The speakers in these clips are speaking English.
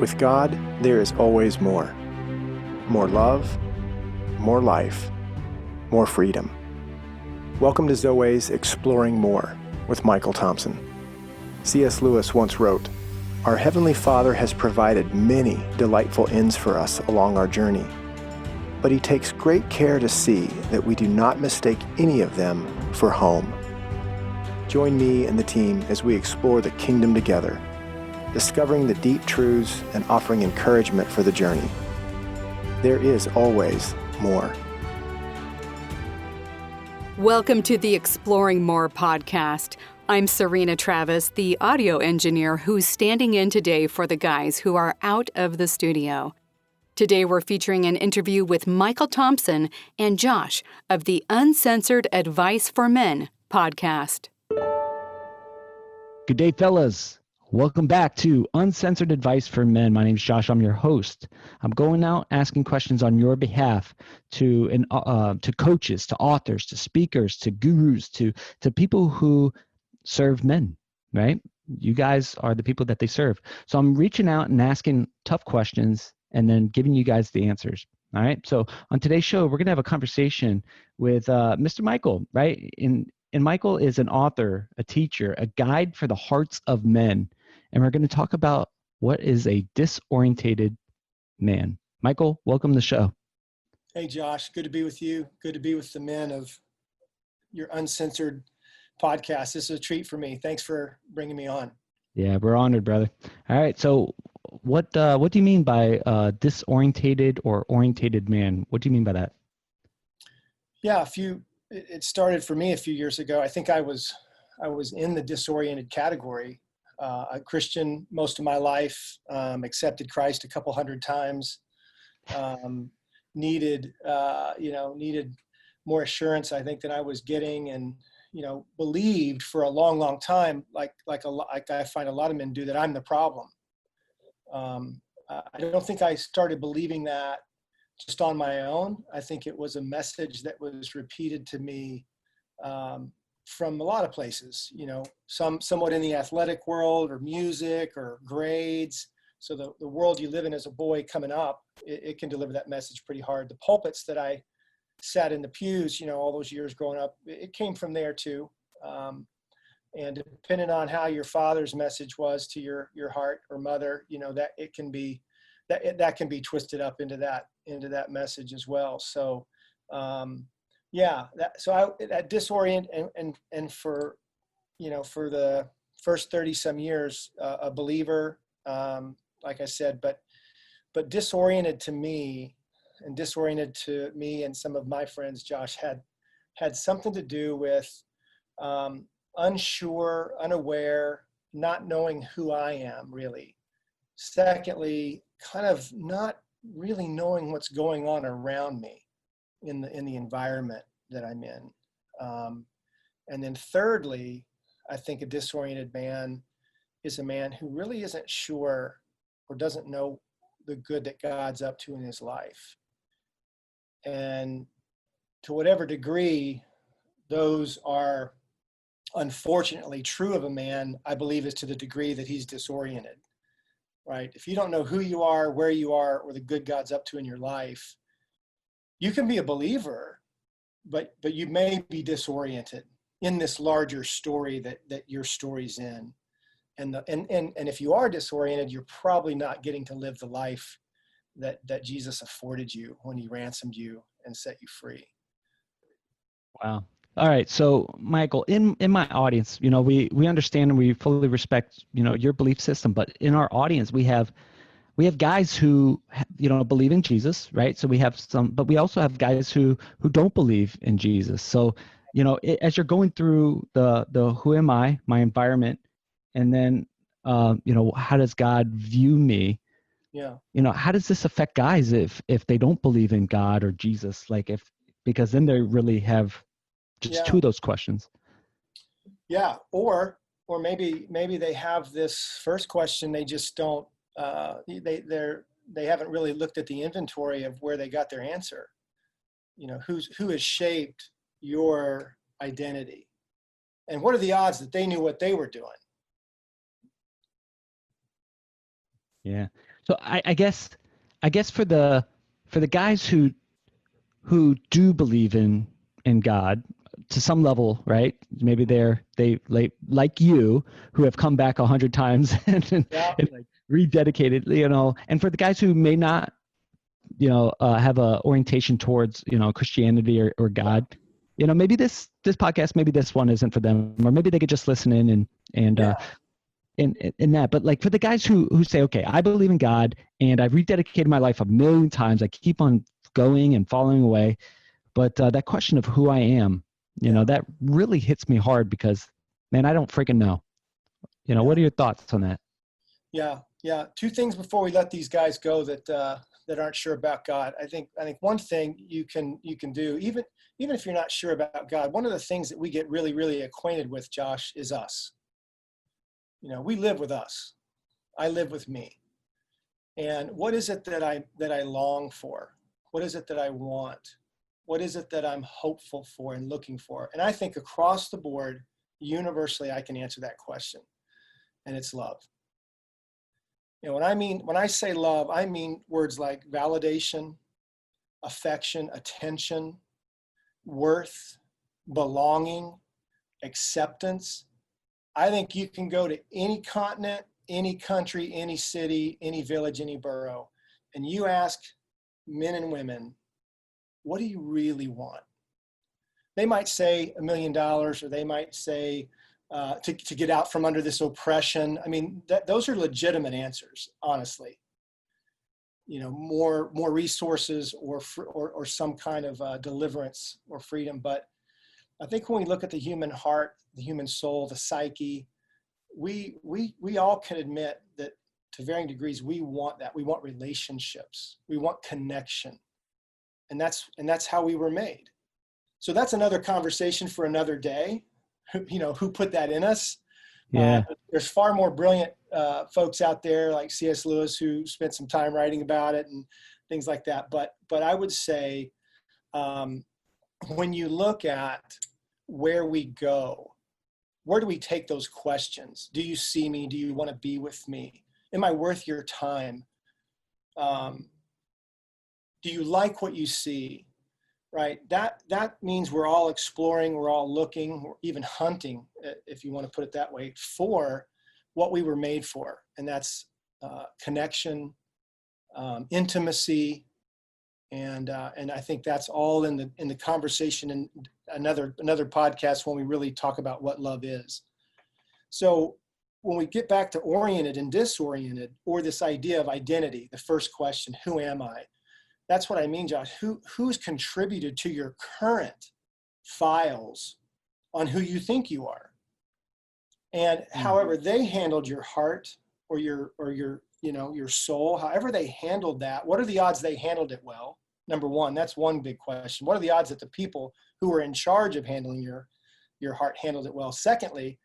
With God, there is always more. More love, more life, more freedom. Welcome to Zoe's Exploring More with Michael Thompson. C.S. Lewis once wrote, "Our Heavenly Father has provided many delightful inns for us along our journey, but He takes great care to see that we do not mistake any of them for home." Join me and the team as we explore the kingdom together, discovering the deep truths and offering encouragement for the journey. There is always more. Welcome to the Exploring More podcast. I'm Serena Travis, the audio engineer who's standing in today for the guys who are out of the studio. Today we're featuring an interview with Michael Thompson and Josh of the Uncensored Advice for Men podcast. Good day, fellas. Welcome back to Uncensored Advice for Men. My name is Josh. I'm your host. I'm going out asking questions on your behalf to coaches, to authors, to speakers, to gurus, to people who serve men, right? You guys are the people that they serve. So I'm reaching out and asking tough questions and then giving you guys the answers. All right. So on today's show, we're going to have a conversation with Mr. Michael, right? And Michael is an author, a teacher, a guide for the hearts of men. And we're going to talk about what is a disorientated man. Michael, welcome to the show. Hey, Josh. Good to be with you. Good to be with the men of your Uncensored podcast. This is a treat for me. Thanks for bringing me on. Yeah, we're honored, brother. All right. So what do you mean by disorientated or orientated man? What do you mean by that? Yeah, it started for me a few years ago. I think I was in the disoriented category. A Christian most of my life, accepted Christ a couple hundred times, needed more assurance, I think, than I was getting, and believed for a long, long time, like I find a lot of men do, that I'm the problem. I don't think I started believing that just on my own. I think it was a message that was repeated to me from a lot of places, somewhat in the athletic world or music or grades. So the world you live in as a boy coming up, it can deliver that message pretty hard. The pulpits that I sat in the pews, all those years growing up, it came from there too. And depending on how your father's message was to your heart or mother, that it can be, that can be twisted up into that message as well. So, that disorient and for the first 30 some years, a believer, like I said, but disoriented to me and some of my friends, Josh, had something to do with unsure, unaware, not knowing who I am really. Secondly, kind of not really knowing what's going on around me in the environment that I'm in. And then thirdly, I think a disoriented man is a man who really isn't sure or doesn't know the good that God's up to in his life. And to whatever degree those are unfortunately true of a man, I believe is to the degree that he's disoriented, right? If you don't know who you are, where you are, or the good God's up to in your life, you can be a believer, but you may be disoriented in this larger story that your story's in. And if you are disoriented, you're probably not getting to live the life that Jesus afforded you when he ransomed you and set you free. Wow. All right. So Michael, in my audience, we understand and we fully respect, your belief system, but in our audience, we have guys who, believe in Jesus, right? So we have some, but we also have guys who don't believe in Jesus. So, as you're going through the who am I, my environment, and then, how does God view me? Yeah. How does this affect guys if they don't believe in God or Jesus? Because then they really have just two of those questions. Yeah. Or maybe they have this first question. They just don't, they haven't really looked at the inventory of where they got their answer. Who has shaped your identity, and what are the odds that they knew what they were doing? Yeah. So I guess for the guys who do believe in God to some level, right? Maybe they like you, who have come back 100 times and Yeah. like rededicated, and for the guys who may not, have a orientation towards, Christianity or God, maybe this podcast, maybe this one isn't for them, or maybe they could just listen in and Yeah. in that. But like for the guys who say, okay, I believe in God and I've rededicated my life a million times, I keep on going and following away, but that question of who I am, that really hits me hard because, man, I don't freaking know. What are your thoughts on that? Yeah. Yeah. Two things before we let these guys go that aren't sure about God. I think one thing you can do, even if you're not sure about God, one of the things that we get really, really acquainted with, Josh, is us. We live with us. I live with me. And what is it that I long for? What is it that I want? What is it that I'm hopeful for and looking for? And I think across the board, universally, I can answer that question. And it's love. When I say love, I mean words like validation, affection, attention, worth, belonging, acceptance. I think you can go to any continent, any country, any city, any village, any borough, and you ask men and women, what do you really want? They might say $1 million, or they might say to get out from under this oppression. I mean, those are legitimate answers, honestly. More resources or some kind of deliverance or freedom. But I think when we look at the human heart, the human soul, the psyche, we all can admit that to varying degrees we want that. We want relationships. We want connection, and that's how we were made. So that's another conversation for another day. Who put that in us? Yeah. There's far more brilliant folks out there like C.S. Lewis who spent some time writing about it and things like that. But I would say when you look at where we go, where do we take those questions? Do you see me? Do you want to be with me? Am I worth your time? Do you like what you see? Right? That means we're all exploring, we're all looking, we're even hunting, if you want to put it that way, for what we were made for. And that's connection, intimacy, and I think that's all in the conversation in another podcast when we really talk about what love is. So when we get back to oriented and disoriented, or this idea of identity, the first question, who am I? That's what I mean, Josh. Who's contributed to your current files on who you think you are? And however they handled your heart or your soul, however they handled that, what are the odds they handled it well? Number one, that's one big question. What are the odds that the people who were in charge of handling your heart handled it well? Secondly,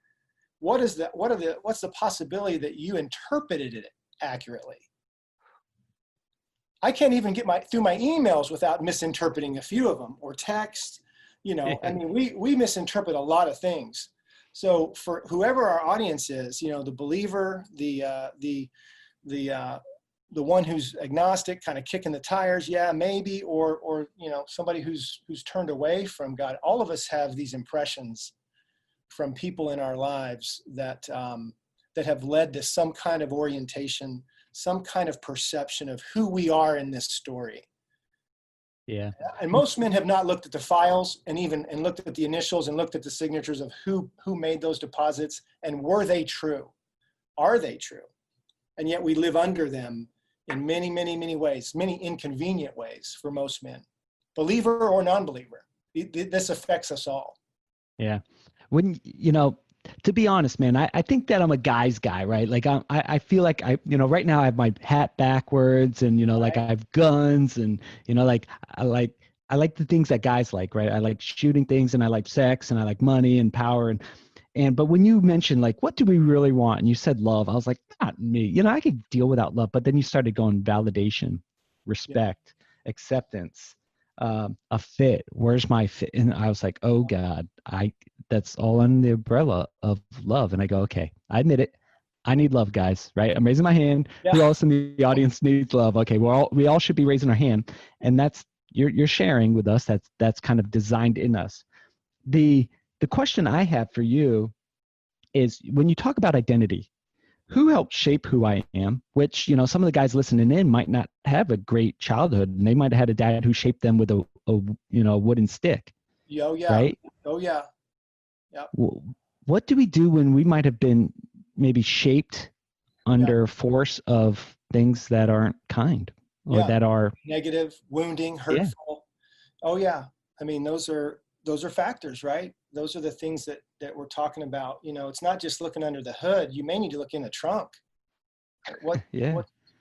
what's the possibility that you interpreted it accurately? I can't even get through my emails without misinterpreting a few of them, or text. I mean, we misinterpret a lot of things. So for whoever our audience is, the believer, the one who's agnostic, kind of kicking the tires, yeah, maybe, or somebody who's turned away from God. All of us have these impressions from people in our lives that have led to some kind of orientation, some kind of perception of who we are in this story. Yeah. And most men have not looked at the files and looked at the initials and looked at the signatures of who made those deposits, and were they true? Are they true? And yet we live under them in many, many, many ways, many inconvenient ways for most men, believer or non-believer. This affects us all. Yeah. To be honest, man, I think that I'm a guy's guy, right? Like I feel like right now I have my hat backwards, and like I have guns, and like I like the things that guys like, right? I like shooting things, and I like sex, and I like money and power, but when you mentioned like what do we really want, and you said love, I was like, not me. I could deal without love, but then you started going validation, respect, acceptance, a fit. Where's my fit? And I was like, oh God, that's all under the umbrella of love. And I go, okay, I admit it. I need love, guys, right? I'm raising my hand. Yeah. Who else in the audience needs love? Okay, we all should be raising our hand, and that's you're sharing with us. That's kind of designed in us. The question I have for you is, when you talk about identity, who helped shape who I am? Which, some of the guys listening in might not have a great childhood, and they might have had a dad who shaped them with a wooden stick. Oh yeah. Right? Oh yeah. Yeah. What do we do when we might have been maybe shaped under force of things that aren't kind or that are negative, wounding, hurtful? Yeah. Oh yeah. I mean, those are factors, right? Those are the things that we're talking about. It's not just looking under the hood. You may need to look in the trunk.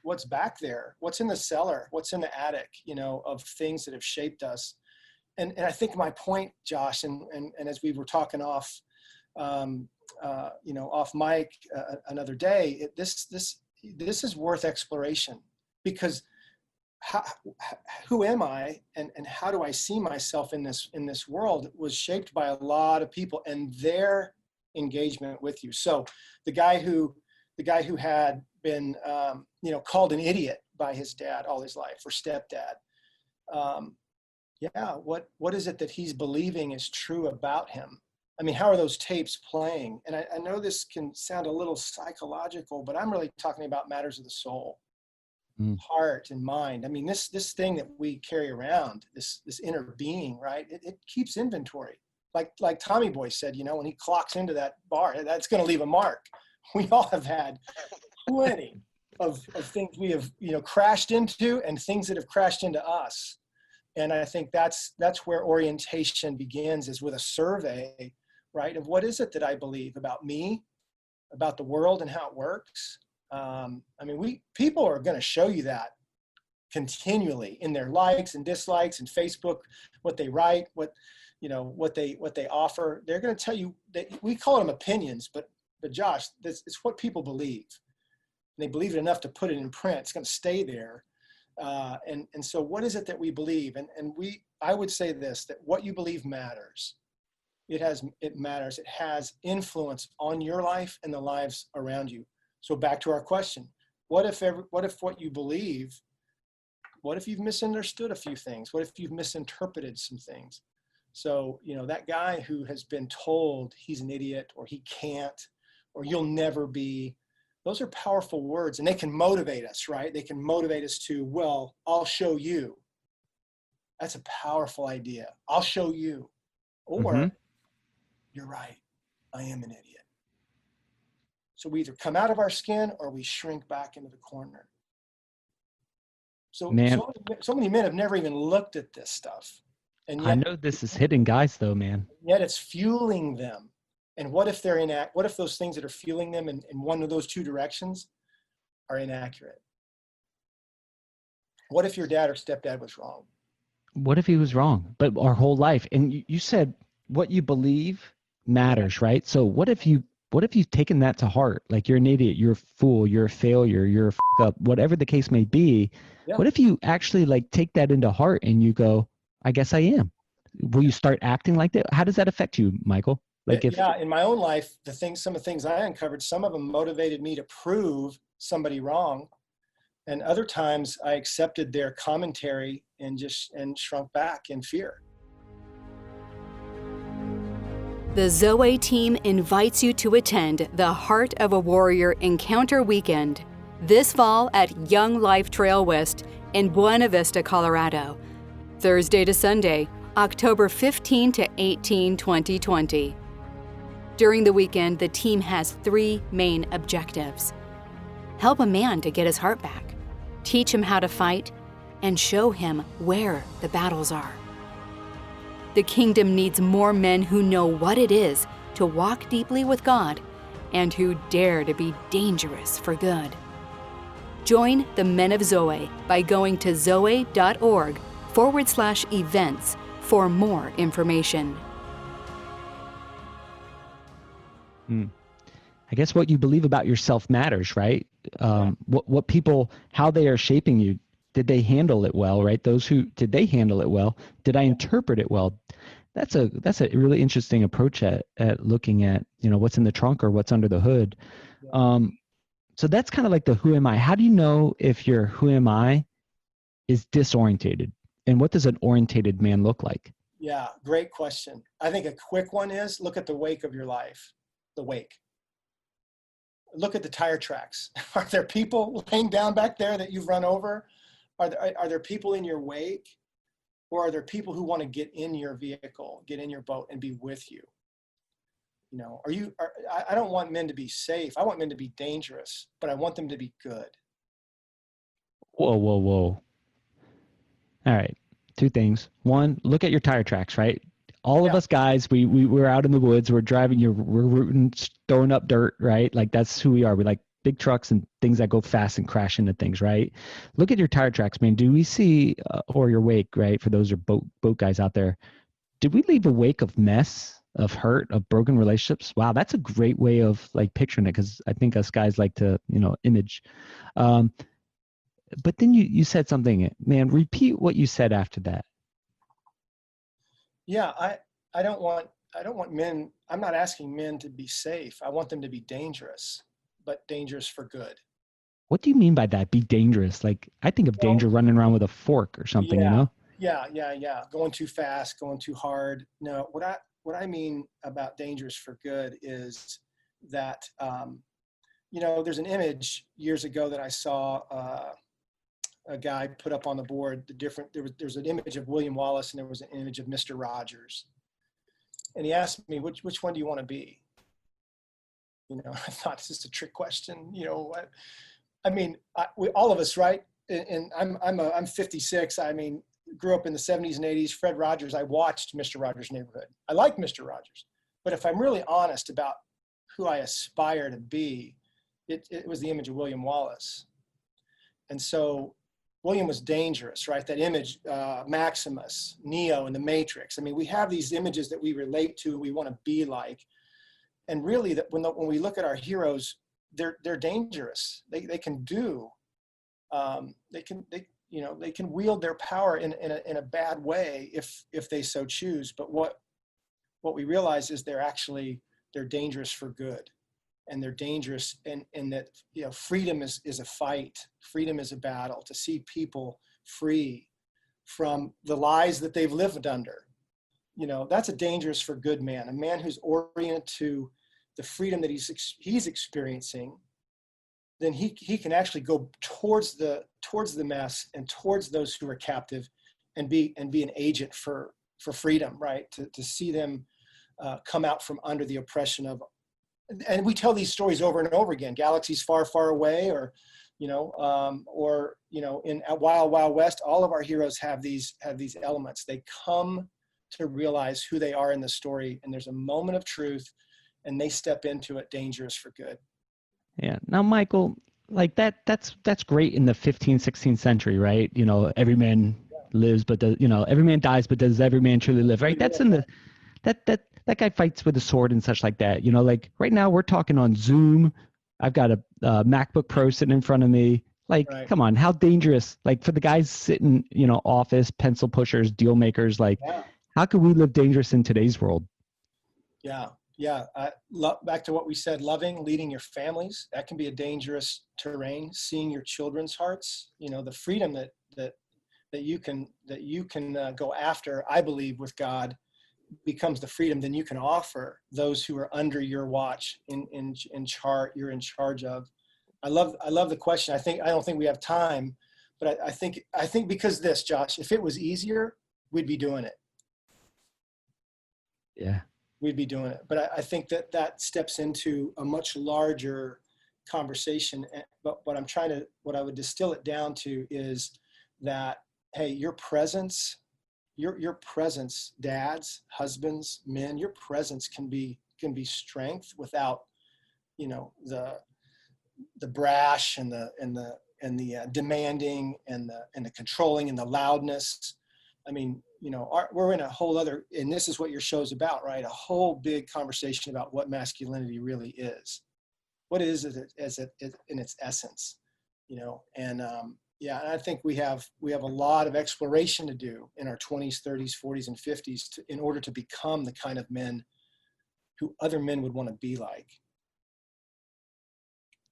What's back there? What's in the cellar? What's in the attic, of things that have shaped us? And I think my point, Josh, and as we were talking off, off mic another day, this is worth exploration, because who am I, and how do I see myself in this world was shaped by a lot of people and their engagement with you. So the guy who had been called an idiot by his dad all his life, or stepdad, what is it that he's believing is true about him? I mean, how are those tapes playing? And I know this can sound a little psychological, but I'm really talking about matters of the soul, heart and mind. I mean, this thing that we carry around, this inner being, right? It keeps inventory. Like Tommy Boy said, when he clocks into that bar, that's going to leave a mark. We all have had plenty of things we have, crashed into, and things that have crashed into us. And I think that's where orientation begins, is with a survey, right, of what is it that I believe about me, about the world, and how it works. People are going to show you that continually in their likes and dislikes and Facebook, what they write, what they offer. They're going to tell you that we call them opinions, but Josh, it's what people believe. And they believe it enough to put it in print. It's going to stay there. And so what is it that we believe? And I would say this, that what you believe matters. It matters. It has influence on your life and the lives around you. So back to our question, what if what you believe, what if you've misunderstood a few things? What if you've misinterpreted some things? So, that guy who has been told he's an idiot, or he can't, or you'll never be, those are powerful words, and they can motivate us, right? They can motivate us to, well, I'll show you. That's a powerful idea. I'll show you. Or, you're right, I am an idiot. So we either come out of our skin or we shrink back into the corner. So many men have never even looked at this stuff. And yet, I know this is hitting guys though, man. Yet it's fueling them. And what if what if those things that are fueling them in one of those two directions are inaccurate? What if your dad or stepdad was wrong? What if he was wrong? But our whole life, and you said what you believe matters, right? So what if you've taken that to heart? Like, you're an idiot, you're a fool, you're a failure, you're a f up, whatever the case may be. Yeah. What if you actually take that into heart and you go, I guess I am? Will you start acting like that? How does that affect you, Michael? In my own life, some of the things I uncovered, some of them motivated me to prove somebody wrong. And other times I accepted their commentary and shrunk back in fear. The Zoe team invites you to attend the Heart of a Warrior Encounter Weekend this fall at Young Life Trail West in Buena Vista, Colorado, Thursday to Sunday, October 15 to 18, 2020. During the weekend, the team has 3 main objectives: help a man to get his heart back, teach him how to fight, and show him where the battles are. The kingdom needs more men who know what it is to walk deeply with God and who dare to be dangerous for good. Join the Men of Zoe by going to zoe.org/events for more information. I guess what you believe about yourself matters, right? What people, how they are shaping you. Did they handle it well, right? Did they handle it well? Did I interpret it well? That's a really interesting approach at looking at, what's in the trunk or what's under the hood. So that's kind of like the who am I. How do you know if your who am I is disorientated? And what does an orientated man look like? Yeah, great question. I think a quick one is look at the wake of your life, the wake. Look at the tire tracks. Are there people laying down back there that you've run over? Are there people in your wake? Or are there people who want to get in your vehicle, get in your boat and be with you? You know, I don't want men to be safe. I want men to be dangerous, but I want them to be good. Whoa, whoa, whoa. All right. Two things. One, look at your tire tracks, right? All of us guys, we're out in the woods, we're driving, we're rooting, throwing up dirt, right? Like that's who we are. We like big trucks and things that go fast and crash into things, right? Look at your tire tracks, man. Do we see, or your wake, right? For those are boat guys out there. Did we leave a wake of mess, of hurt, of broken relationships? Wow, that's a great way of like picturing it, because I think us guys like to, image. But then you said something, man. Repeat what you said after that. Yeah, I don't want men. I'm not asking men to be safe. I want them to be dangerous, but dangerous for good. What do you mean by that? Be dangerous? Like I think of danger running around with a fork or something, Yeah. Going too fast, going too hard. No, what I mean about dangerous for good is that there's an image years ago that I saw. A guy put up on the board there's an image of William Wallace and there was an image of Mr. Rogers. And he asked me, which one do you want to be? I thought this is a trick question. All of us, right? And I'm 56. I mean, grew up in the 70s and 80s. Fred Rogers, I watched Mr. Rogers' Neighborhood. I like Mr. Rogers. But if I'm really honest about who I aspire to be, it was the image of William Wallace. And so William was dangerous, right? That image, Maximus, Neo in the Matrix. I mean, we have these images that we relate to, we want to be like. And really, that when we look at our heroes, they're dangerous. They can do, they can wield their power in a bad way if they so choose. But what we realize is they're dangerous for good. And they're dangerous in that, freedom is a fight. Freedom is a battle to see people free from the lies that they've lived under. That's a dangerous for good man, a man who's oriented to the freedom that he's experiencing. Then he can actually go towards the mess and towards those who are captive and be an agent for freedom, right? To see them come out from under the oppression of. And we tell these stories over and over again. Galaxies far, far away, or in Wild Wild West, all of our heroes have these elements. They come to realize who they are in the story, and there's a moment of truth, and they step into it, dangerous for good. Yeah. Now, Michael, like that's great in the 15th, 16th century, right? Every man lives, but every man dies, but does every man truly live, right? That's in the that guy fights with a sword and such like that. Like right now we're talking on Zoom. I've got a MacBook Pro sitting in front of me. Like, right. Come on, how dangerous? Like for the guys sitting, office, pencil pushers, deal makers, like how could we live dangerous in today's world? Yeah. Back to what we said, leading your families, that can be a dangerous terrain. Seeing your children's hearts, the freedom that you can go after, I believe, with God, becomes the freedom then you can offer those who are under your watch you're in charge of. I love the question. I don't think we have time, but I think because this, Josh, if it was easier, we'd be doing it. Yeah. We'd be doing it. But I think that steps into a much larger conversation. But what I would distill it down to is that, hey, your presence, dads, husbands, men, your presence can be strength without, the brash and the demanding and the controlling and the loudness. I mean, we're in a whole other, and this is what your show's about, right? A whole big conversation about what masculinity really is. What is it in its essence, and and I think we have a lot of exploration to do in our 20s, 30s, 40s, and 50s in order to become the kind of men who other men would want to be like.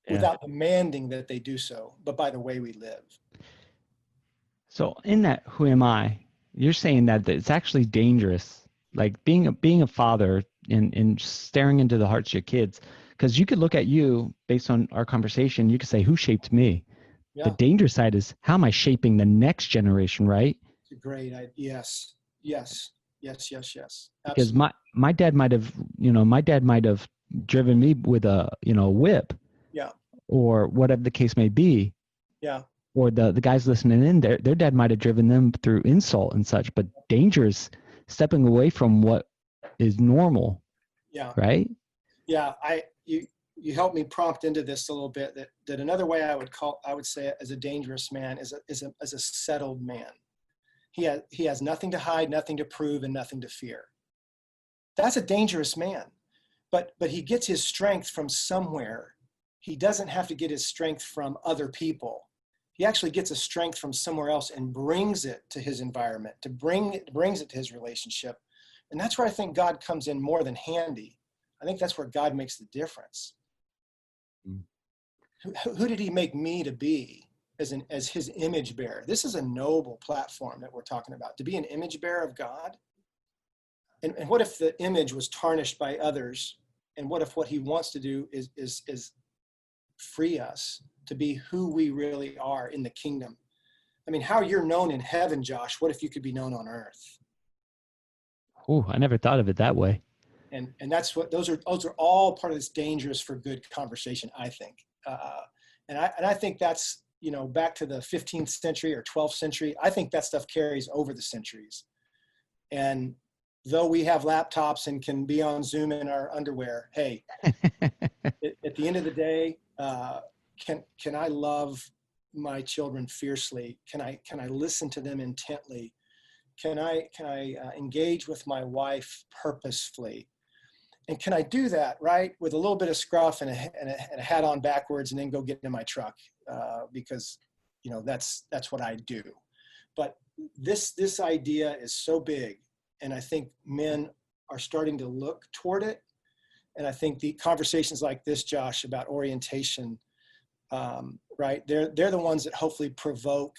without demanding that they do so, but by the way we live. So in that, who am I? You're saying that it's actually dangerous, like being a father and staring into the hearts of your kids, because you could look at you based on our conversation. You could say, who shaped me? Yeah. The danger side is, how am I shaping the next generation, right? It's a great idea. Yes. Because Absolutely. my dad might have driven me with a whip, Yeah. or whatever the case may be. Yeah. Or the guys listening in, their dad might have driven them through insult and such. But danger is stepping away from what is normal. Yeah. Right. Yeah. You helped me prompt into this a little bit, that another way I would say it as a dangerous man is a settled man. He has nothing to hide, nothing to prove, and nothing to fear. That's a dangerous man. But he gets his strength from somewhere. He doesn't have to get his strength from other people. He actually gets a strength from somewhere else and brings it to his environment, brings it to his relationship. And that's where I think God comes in more than handy. I think that's where God makes the difference. Who did he make me to be as his image bearer? This is a noble platform that we're talking about, to be an image bearer of God. And what if the image was tarnished by others? And what if what he wants to do is free us to be who we really are in the kingdom? I mean, how you're known in heaven, Josh, what if you could be known on earth? Oh, I never thought of it that way. And that's what those are all part of this dangerous for good conversation, I think. And I think that's, back to the 15th century or 12th century, I think that stuff carries over the centuries. And though we have laptops and can be on Zoom in our underwear, hey, at the end of the day, can I love my children fiercely? Can I listen to them intently? Can I engage with my wife purposefully? And can I do that, right, with a little bit of scruff and a hat on backwards, and then go get in my truck because that's what I do. But this idea is so big, and I think men are starting to look toward it. And I think the conversations like this, Josh, about orientation, right, they're the ones that hopefully provoke,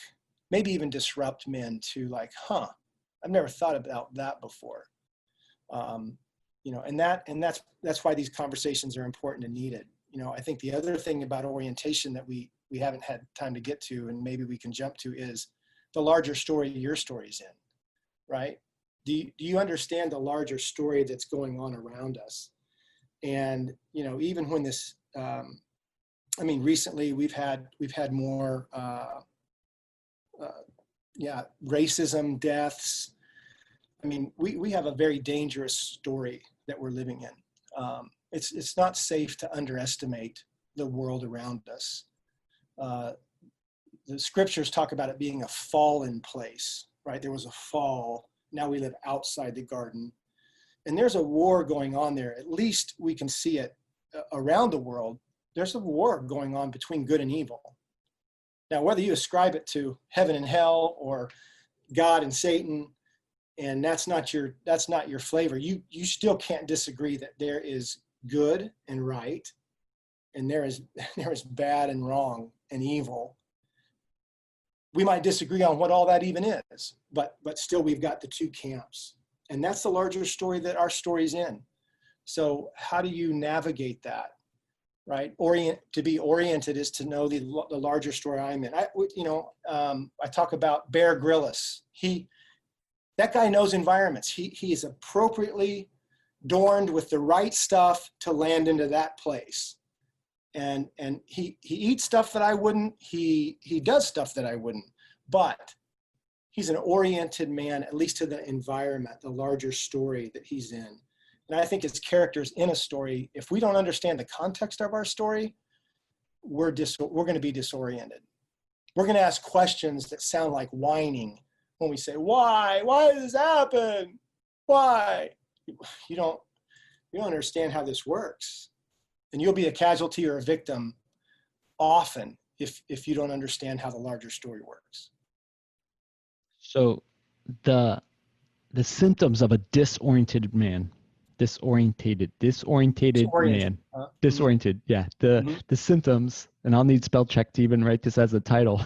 maybe even disrupt men to like, I've never thought about that before. And that's why these conversations are important and needed. I think the other thing about orientation that we haven't had time to get to, and maybe we can jump to, is the larger story your story's in, right? Do you understand the larger story that's going on around us? And, even when this, recently we've had more, racism, deaths. We have a very dangerous story that we're living in. It's not safe to underestimate the world around us. The scriptures talk about it being a fallen place, right? There was a fall. Now we live outside the garden. And there's a war going on there. At least we can see it around the world. There's a war going on between good and evil. Now, whether you ascribe it to heaven and hell or God and Satan, and that's not your flavor, you still can't disagree that there is good and right, and there is bad and wrong and evil. We might disagree on what all that even is, but still we've got the two camps. And that's the larger story that our story's in. So how do you navigate that, right? To be oriented is to know the larger story I'm in. I talk about Bear Grylls. That guy knows environments. He is appropriately adorned with the right stuff to land into that place. And he eats stuff that I wouldn't. He does stuff that I wouldn't. But he's an oriented man, at least to the environment, the larger story that he's in. And I think his characters in a story, if we don't understand the context of our story, we're going to be disoriented. We're going to ask questions that sound like whining when we say, why? Why did this happen? Why? You don't understand how this works. And you'll be a casualty or a victim often if you don't understand how the larger story works. So the symptoms of a disoriented man, disorientated Disoriented. man. Disoriented. Yeah. The symptoms, and I'll need spell check to even write this as a title.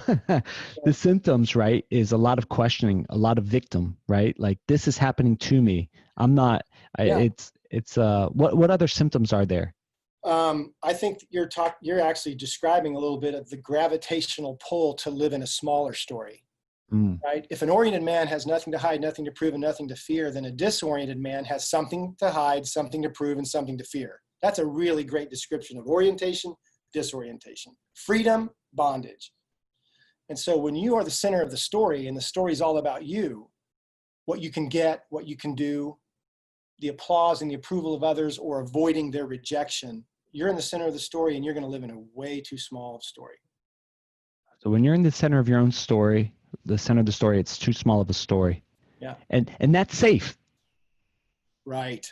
The symptoms, right, is a lot of questioning, a lot of victim, right? Like, this is happening to me. I'm not, what other symptoms are there? I think you're actually describing a little bit of the gravitational pull to live in a smaller story. Right? If an oriented man has nothing to hide, nothing to prove, and nothing to fear, then a disoriented man has something to hide, something to prove, and something to fear. That's a really great description of orientation, disorientation, freedom, bondage. And so when you are the center of the story, and the story is all about you, what you can get, what you can do, the applause and the approval of others, or avoiding their rejection, you're in the center of the story, and you're going to live in a way too small story. So when you're in the center of your own story, the center of the story, it's too small of a story. Yeah. And that's safe. Right.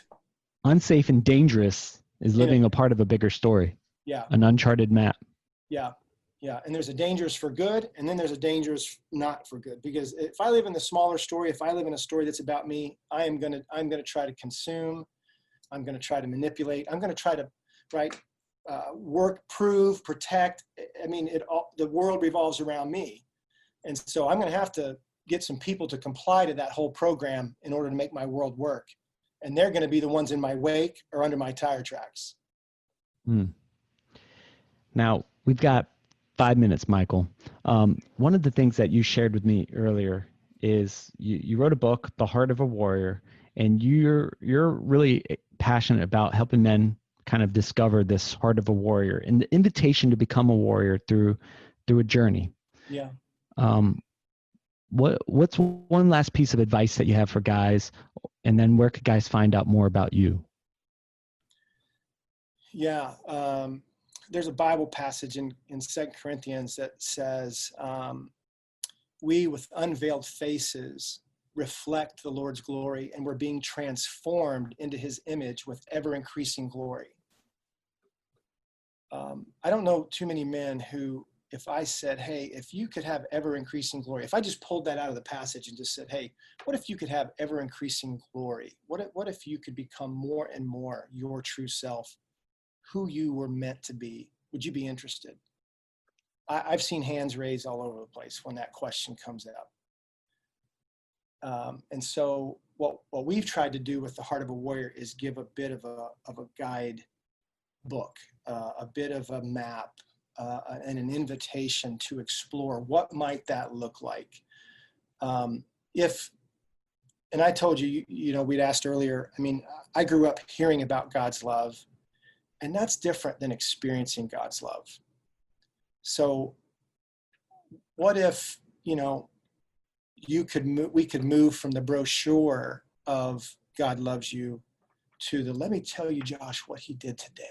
Unsafe and dangerous is living a part of a bigger story. Yeah. An uncharted map. Yeah. Yeah. And there's a dangerous for good, and then there's a dangerous not for good. Because if I live in the smaller story, if I live in a story that's about me, I'm going to try to consume. I'm going to try to manipulate. I'm going to try to, work, prove, protect. I mean, the world revolves around me. And so I'm going to have to get some people to comply to that whole program in order to make my world work. And they're going to be the ones in my wake or under my tire tracks. Now, we've got 5 minutes, Michael. One of the things that you shared with me earlier is you wrote a book, The Heart of a Warrior, and you're really passionate about helping men kind of discover this heart of a warrior and the invitation to become a warrior through a journey. Yeah. What's one last piece of advice that you have for guys, and then where could guys find out more about you? Yeah. There's a Bible passage in 2 Corinthians that says, we with unveiled faces reflect the Lord's glory, and we're being transformed into his image with ever increasing glory. I don't know too many men who, if I said, hey, if you could have ever increasing glory, if I just pulled that out of the passage and just said, hey, what if you could have ever increasing glory? What if you could become more and more your true self, who you were meant to be? Would you be interested? I've seen hands raised all over the place when that question comes up. And so what we've tried to do with the Heart of a Warrior is give a bit of a guide book, a bit of a map, and an invitation to explore what might that look like. And I told you, we'd asked earlier, I mean, I grew up hearing about God's love, and that's different than experiencing God's love. So what if, we could move from the brochure of God loves you to the, let me tell you, Josh, what he did today.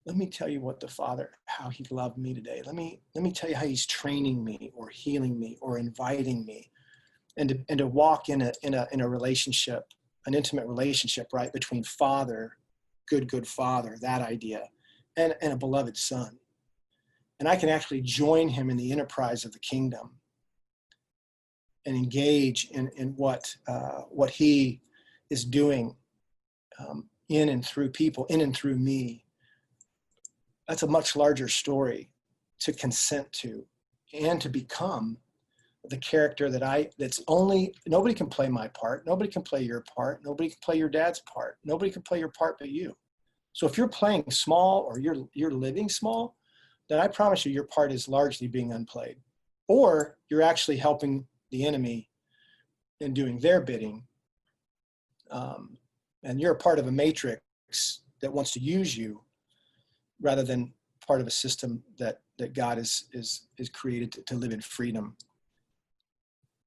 Let me tell you what the Father, how he loved me today. Let me tell you how he's training me or healing me or inviting me, and to walk in a relationship, an intimate relationship, right, between Father, good Father, that idea, and a beloved Son. And I can actually join him in the enterprise of the kingdom and engage in what he is doing in and through people, in and through me. That's a much larger story to consent to and to become the character nobody can play my part. Nobody can play your part. Nobody can play your dad's part. Nobody can play your part but you. So if you're playing small or you're living small, then I promise you your part is largely being unplayed. Or you're actually helping the enemy in doing their bidding. And you're a part of a matrix that wants to use you, rather than part of a system that God is created to live in freedom.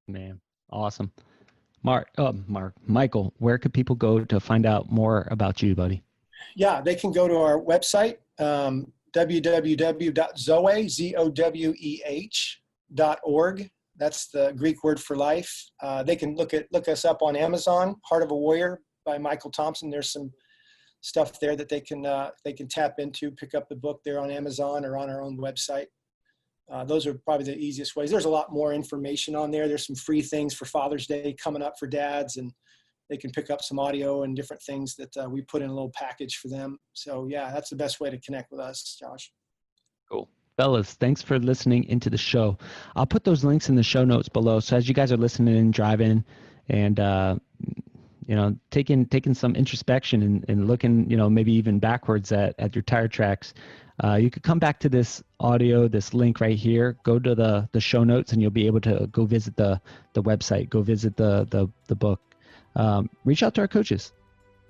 Man, awesome. Michael, where could people go to find out more about you, buddy? Yeah, they can go to our website, www.zoe.org. That's the Greek word for life. They can look us up on Amazon, Heart of a Warrior by Michael Thompson. There's some stuff there that they can tap into, pick up the book there on Amazon or on our own website. Those are probably the easiest ways. There's a lot more information on there. There's some free things for Father's Day coming up for dads, and they can pick up some audio and different things that we put in a little package for them. So yeah, that's the best way to connect with us, Josh. Cool. Fellas, thanks for listening into the show. I'll put those links in the show notes below. So as you guys are listening, driving, and taking some introspection and looking, maybe even backwards at your tire tracks, you could come back to this audio, this link right here, go to the show notes, and you'll be able to go visit the website, go visit the book. Reach out to our coaches.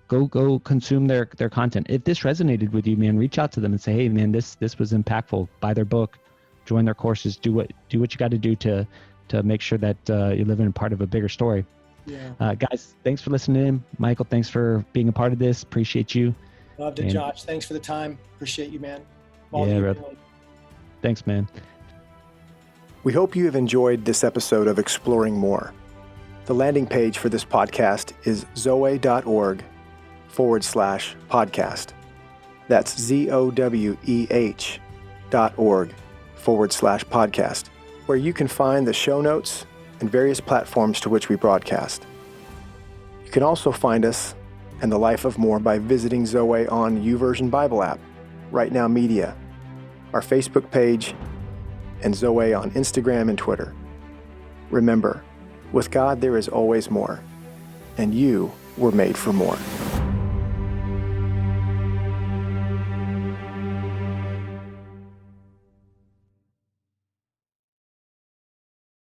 Go consume their content. If this resonated with you, man, reach out to them and say, hey, man, this was impactful. Buy their book, join their courses, do what you got to do to make sure that you're living a part of a bigger story. Yeah. Guys, thanks for listening in. Michael, thanks for being a part of this. Appreciate you. Loved it, Josh. Thanks for the time. Appreciate you, man. Thanks, man. We hope you have enjoyed this episode of Exploring More. The landing page for this podcast is zoe.org/podcast. That's ZOWEH.org/podcast, where you can find the show notes and various platforms to which we broadcast. You can also find us and the Life of More by visiting Zoe on YouVersion Bible app, Right Now Media, our Facebook page, and Zoe on Instagram and Twitter. Remember, with God there is always more, and you were made for more.